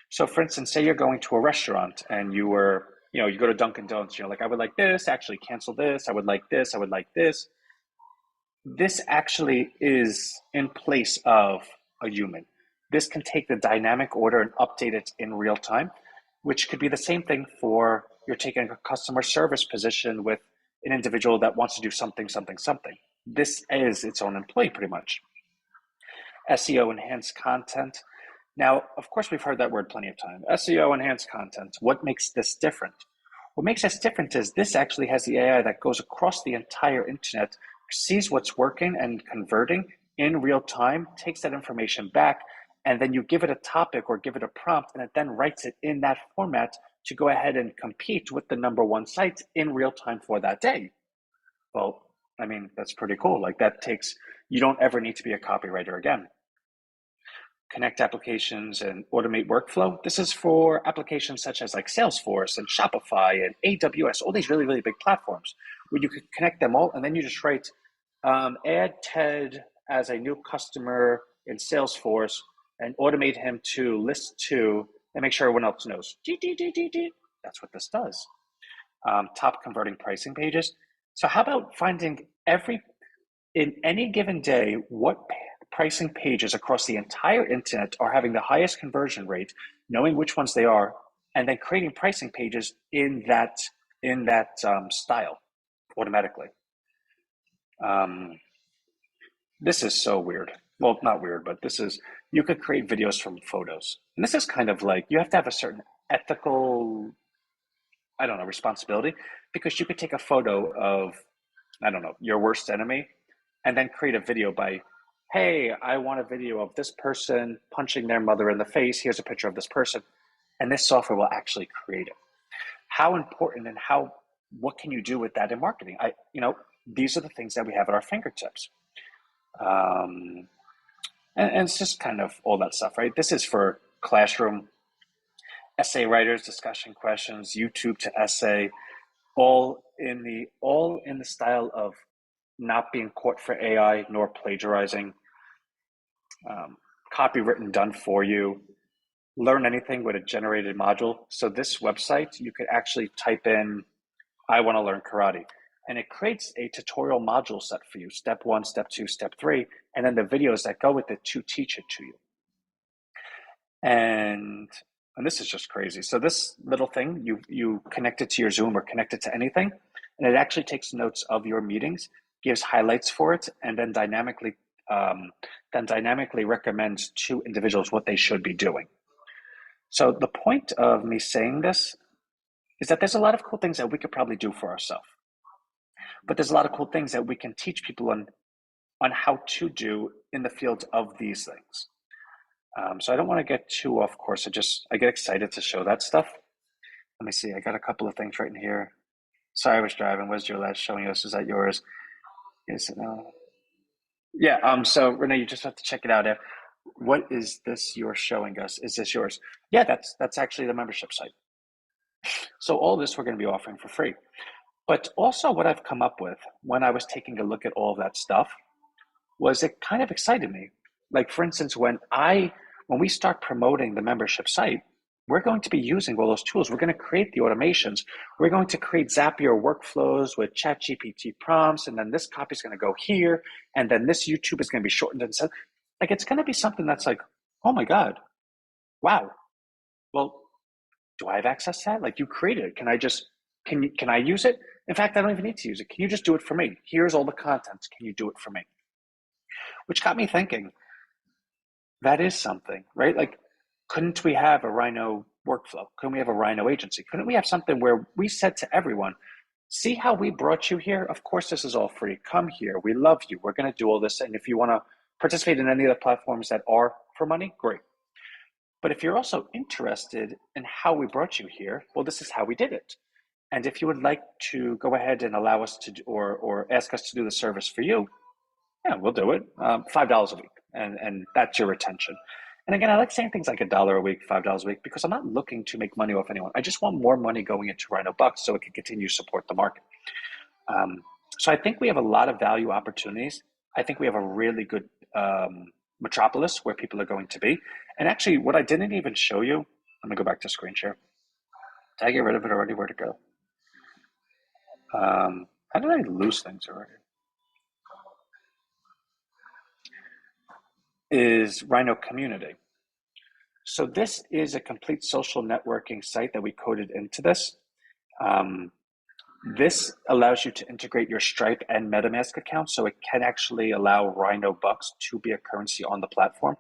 So for instance, say you're going to a restaurant and you go to Dunkin' Donuts, you're like, I would like this, actually cancel this, I would like this, I would like this. This actually is in place of a human. This can take the dynamic order and update it in real time, which could be the same thing for you're taking a customer service position with an individual that wants to do something, something, something. This is its own employee pretty much. SEO enhanced content. Now, of course, we've heard that word plenty of times. SEO enhanced content. What makes this different? What makes this different is this actually has the AI that goes across the entire internet, sees what's working and converting in real time, takes that information back, and then you give it a topic or give it a prompt, and it then writes it in that format to go ahead and compete with the number one sites in real time for that day. Well, I mean, that's pretty cool. Like that takes, you don't ever need to be a copywriter again. Connect applications and automate workflow. This is for applications such as like Salesforce and Shopify and AWS, all these really, really big platforms where you could connect them all. And then you just write, add Ted as a new customer in Salesforce and automate him to list two and make sure everyone else knows. That's what this does. Top converting pricing pages. So how about finding in any given day, what pricing pages across the entire internet are having the highest conversion rate, knowing which ones they are, and then creating pricing pages in that style automatically. This is so weird. Well, not weird, but you could create videos from photos. And this is kind of like, you have to have a certain ethical, I don't know, responsibility, because you could take a photo of, I don't know, your worst enemy and then create a video by, hey, I want a video of this person punching their mother in the face. Here's a picture of this person. And this software will actually create it. How important and what can you do with that in marketing? These are the things that we have at our fingertips. And it's just kind of all that stuff, right? This is for classroom, essay writers, discussion questions, YouTube to essay, all in the style of not being caught for AI nor plagiarizing. Copy written done for you. Learn anything with a generated module. So this website, you could actually type in, I want to learn karate. And it creates a tutorial module set for you, step 1, step 2, step 3, and then the videos that go with it to teach it to you. And this is just crazy. So this little thing, you connect it to your Zoom or connect it to anything, and it actually takes notes of your meetings, gives highlights for it, and then dynamically recommends to individuals what they should be doing. So the point of me saying this is that there's a lot of cool things that we could probably do for ourselves. But there's a lot of cool things that we can teach people on how to do in the field of these things. So I don't want to get too off course. I get excited to show that stuff. Let me see. I got a couple of things right in here. Sorry, I was driving. Where's your last showing us? Is that yours? Is it no? Yeah. So Renee, you just have to check it out. What is this you're showing us? Is this yours? Yeah, that's actually the membership site. So all this we're going to be offering for free. But also what I've come up with when I was taking a look at all of that stuff was it kind of excited me. Like for instance, when we start promoting the membership site, we're going to be using all those tools. We're going to create the automations. We're going to create Zapier workflows with ChatGPT prompts, and then this copy is going to go here, and then this YouTube is going to be shortened and said, like it's going to be something that's like, oh my God, wow. Well, do I have access to that? Like you created it. Can I use it? In fact, I don't even need to use it. Can you just do it for me? Here's all the content. Can you do it for me? Which got me thinking, that is something, right? Like, couldn't we have a Rhino workflow? Couldn't we have a Rhino agency? Couldn't we have something where we said to everyone, see how we brought you here? Of course, this is all free. Come here. We love you. We're going to do all this. And if you want to participate in any of the platforms that are for money, great. But if you're also interested in how we brought you here, well, this is how we did it. And if you would like to go ahead and allow us to, or ask us to do the service for you, yeah, we'll do it. $5 a week, and that's your retention. And again, I like saying things like $1 a week, $5 a week, because I'm not looking to make money off anyone. I just want more money going into Rhino Bucks so it can continue to support the market. So I think we have a lot of value opportunities. I think we have a really good metropolis where people are going to be. And actually, what I didn't even show you, let me go back to screen share. Did I get rid of it already? Where'd it go? How did I lose things already? Is Rhino Community. So this is a complete social networking site that we coded into this. This allows you to integrate your Stripe and MetaMask accounts, so it can actually allow Rhino Bucks to be a currency on the platform.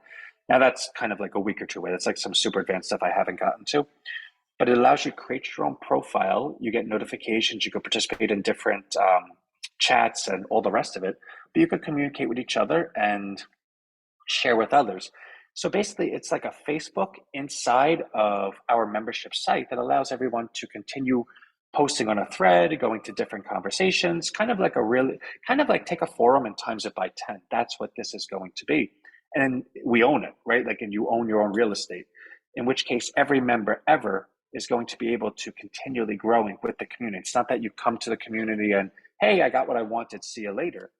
Now that's kind of like a week or two away. That's like some super advanced stuff I haven't gotten to. But it allows you to create your own profile. You get notifications. You can participate in different chats and all the rest of it. But you could communicate with each other and share with others. So basically, it's like a Facebook inside of our membership site that allows everyone to continue posting on a thread, going to different conversations, kind of like take a forum and times it by 10. That's what this is going to be. And we own it, right? Like, and you own your own real estate, in which case every member ever is going to be able to continually growing with the community. It's not that you come to the community and, hey, I got what I wanted, see you later.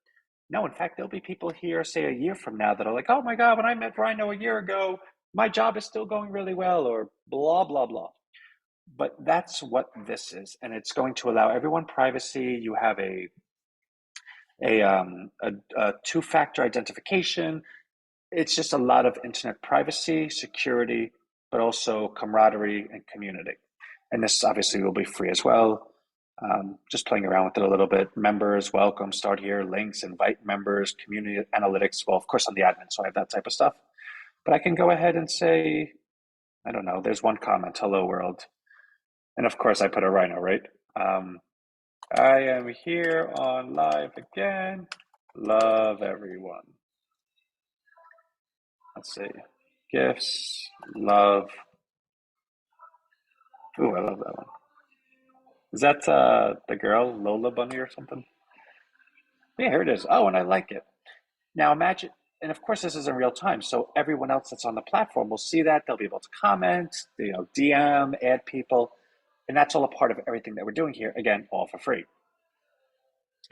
No, in fact, there'll be people here, say a year from now, that are like, oh my God, when I met Rhino a year ago, my job is still going really well, or blah, blah, blah. But that's what this is. And it's going to allow everyone privacy. You have a two-factor identification. It's just a lot of internet privacy, security, but also camaraderie and community. And this obviously will be free as well. Just playing around with it a little bit. Members, welcome, start here, links, invite members, community analytics. Well, of course, I'm the admin, so I have that type of stuff. But I can go ahead and say, I don't know, there's one comment, hello world. And of course, I put a Rhino, right? I am here on live again. Love everyone. Let's see. Gifts, love. Ooh, I love that one. Is that the girl, Lola Bunny or something? Yeah, here it is. Oh, and I like it. Now imagine, and of course this is in real time, so everyone else that's on the platform will see that. They'll be able to comment, DM, add people, and that's all a part of everything that we're doing here. Again, all for free.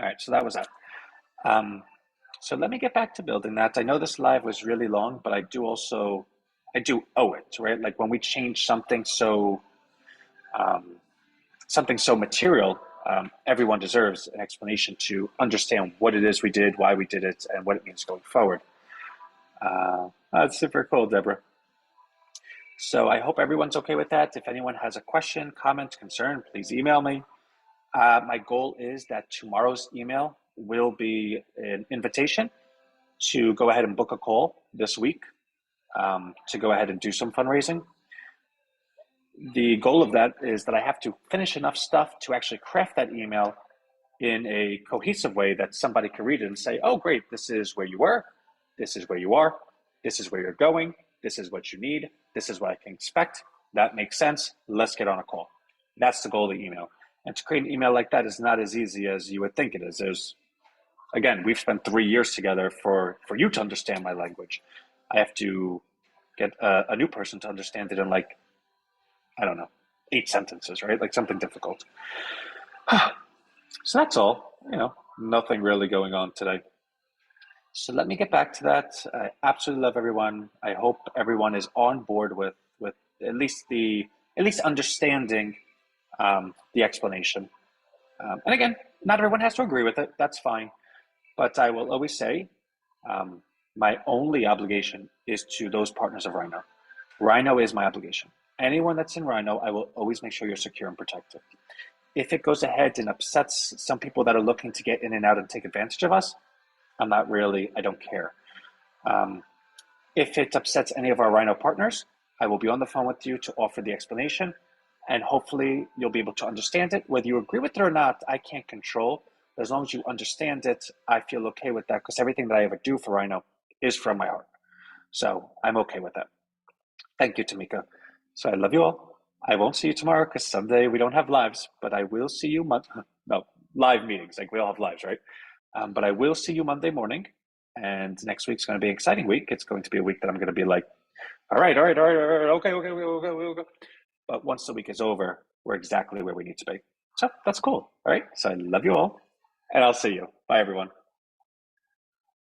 All right, so that was that. So let me get back to building that. I know this live was really long, but I do owe it, right? Like when we change um, something so material, everyone deserves an explanation to understand what it is we did, why we did it, and what it means going forward. That's super cool, Deborah. So I hope everyone's okay with that. If anyone has a question, comment, concern, please email me. My goal is that tomorrow's email will be an invitation to go ahead and book a call this week, to go ahead and do some fundraising. The goal of that is that I have to finish enough stuff to actually craft that email in a cohesive way that somebody can read it and say, oh, great, this is where you were, this is where you are, this is where you're going, this is what you need, this is what I can expect. That makes sense. Let's get on a call. That's the goal of the email. And to create an email like that is not as easy as you would think it is. Again, we've spent 3 years together for you to understand my language. I have to get a new person to understand it in, like, I don't know, 8 sentences, right? Like something difficult. So that's all, nothing really going on today. So let me get back to that. I absolutely love everyone. I hope everyone is on board with at least understanding the explanation. And again, not everyone has to agree with it. That's fine. But I will always say, my only obligation is to those partners of Rhino. Rhino is my obligation. Anyone that's in Rhino, I will always make sure you're secure and protected. If it goes ahead and upsets some people that are looking to get in and out and take advantage of us, I don't care. If it upsets any of our Rhino partners, I will be on the phone with you to offer the explanation, and hopefully you'll be able to understand it. Whether you agree with it or not, I can't control. But as long as you understand it, I feel okay with that, because everything that I ever do for Rhino is from my heart. So I'm okay with that. Thank you, Tamika. So I love you all. I won't see you tomorrow because Sunday we don't have lives, but I will see you no, live meetings. Like, we all have lives, right? But I will see you Monday morning, and next week's going to be an exciting week. It's going to be a week that I'm going to be like, all right, okay. But once the week is over, we're exactly where we need to be. So that's cool. All right. So I love you all, and I'll see you. Bye, everyone.